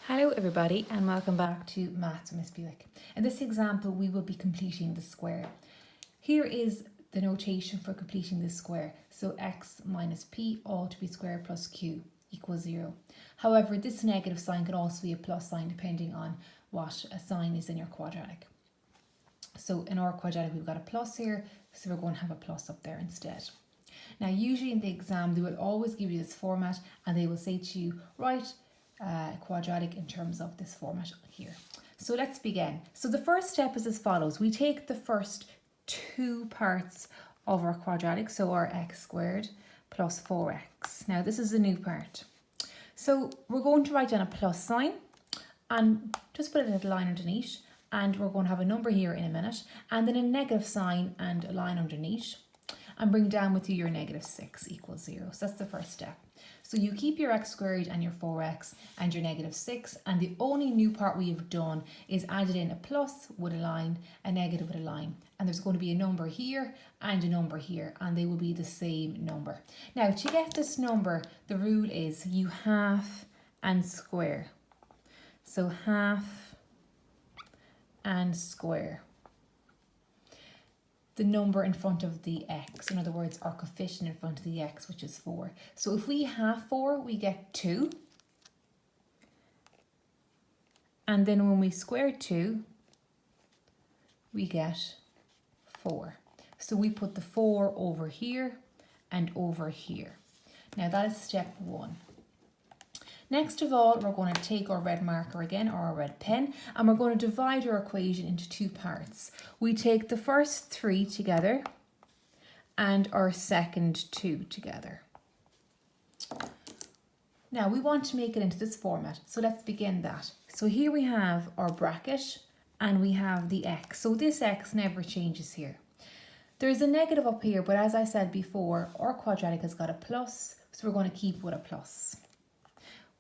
Hello everybody and welcome back to Maths with Miss Buick. In this example we will be completing the square. Here is the notation for completing the square. So x minus p all to be squared plus q equals 0. However, this negative sign can also be a plus sign depending on what a sign is in your quadratic. So in our quadratic we've got a plus here, so we're going to have a plus up there instead. Now usually in the exam they will always give you this format and they will say to you, write quadratic in terms of this format here. So let's begin. So the first step is as follows. We take the first two parts of our quadratic, so our x squared plus 4x. Now this is the new part. So we're going to write down a plus sign and just put a little line underneath, and we're going to have a number here in a minute and then a negative sign and a line underneath, and bring down with you your -6 equals 0. So that's the first step. So you keep your x squared and your 4x and your -6, and the only new part we've done is added in a plus with a line, a negative with a line, and there's going to be a number here and a number here, and they will be the same number. Now to get this number, the rule is you half and square. So half and square the number in front of the x, in other words our coefficient in front of the x, which is 4. So if we half 4 we get 2, and then when we square 2 we get 4. So we put the 4 over here and over here. Now that is step 1. Next of all, we're going to take our red marker again, or our red pen, and we're going to divide our equation into two parts. We take the first 3 together and our second 2 together. Now we want to make it into this format, so let's begin that. So here we have our bracket and we have the x. So this x never changes here. There's a negative up here, but as I said before, our quadratic has got a plus, so we're going to keep with a plus.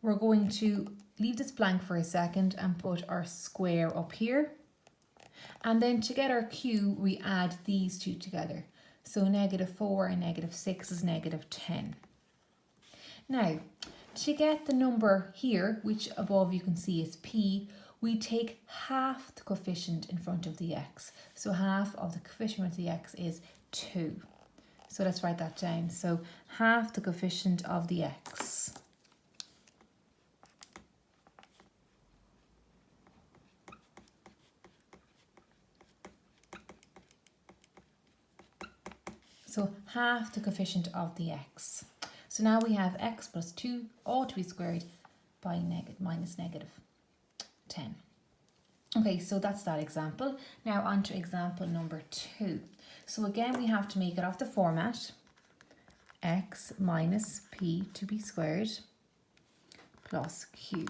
We're going to leave this blank for a second and put our square up here. And then to get our q, we add these two together. So -4 and -6 is -10. Now, to get the number here, which above you can see is p, we take half the coefficient in front of the x. So half of the coefficient of the x is 2. So let's write that down. So half the coefficient of the x. So half the coefficient of the x. So now we have x plus 2 all to be squared by minus -10. Okay, so that's that example. Now on to example number 2. So again, we have to make it off the format. X minus p to be squared plus q.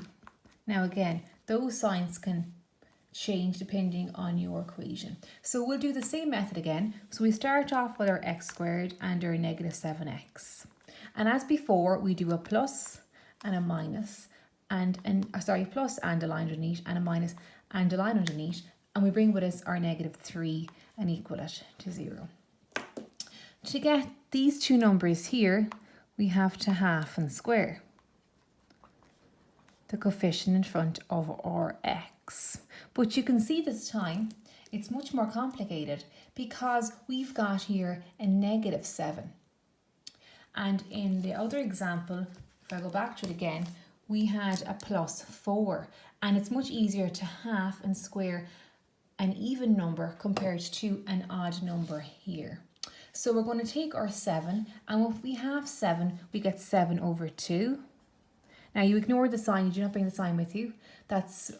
Now again, those signs can change depending on your equation. So we'll do the same method again. So we start off with our x squared and our -7x. And as before, we do a plus and a minus and plus and a line underneath and a minus and a line underneath, and we bring with us our -3 and equal it to 0. To get these two numbers here, we have to half and square the coefficient in front of our x. But you can see this time it's much more complicated because we've got here a -7. And in the other example, if I go back to it again, we had a +4, and it's much easier to half and square an even number compared to an odd number here. So we're going to take our 7, and if we half 7, we get 7 over 2. Now you ignore the sign, you do not bring the sign with you. That's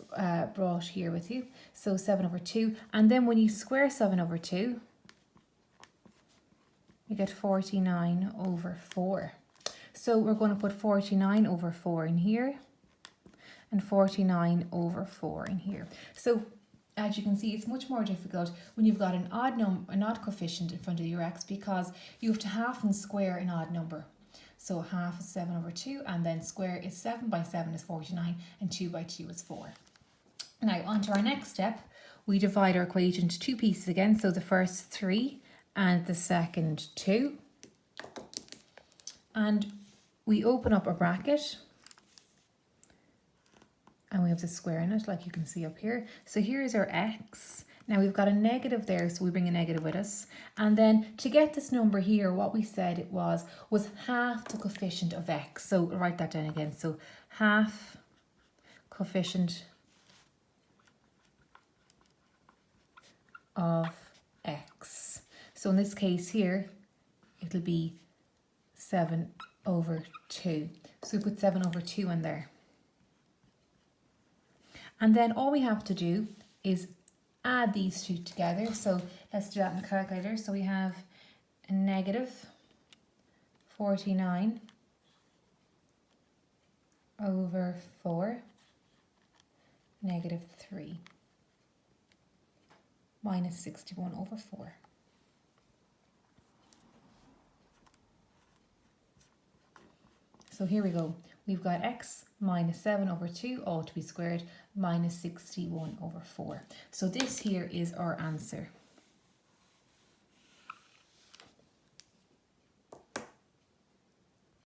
brought here with you. So 7 over 2. And then when you square 7 over 2, you get 49 over 4. So we're going to put 49 over 4 in here and 49 over 4 in here. So as you can see, it's much more difficult when you've got an odd coefficient in front of your x, because you have to half and square an odd number. So half is 7 over 2, and then square is 7 by 7 is 49, and 2 by 2 is 4. Now on to our next step. We divide our equation into two pieces again. So the first 3 and the second 2. And we open up a bracket and we have the square in it, like you can see up here. So here's our x. Now we've got a negative there, so we bring a negative with us. And then to get this number here, what we said it was half the coefficient of x. So write that down again. So half coefficient of x. So in this case here, it'll be 7/2. So we put 7/2 in there. And then all we have to do is add these two together. So let's do that in the calculator. So we have a negative 49/4 -3 minus 61/4. So here we go. We've got x minus 7/2 all to be squared minus 61/4. So this here is our answer.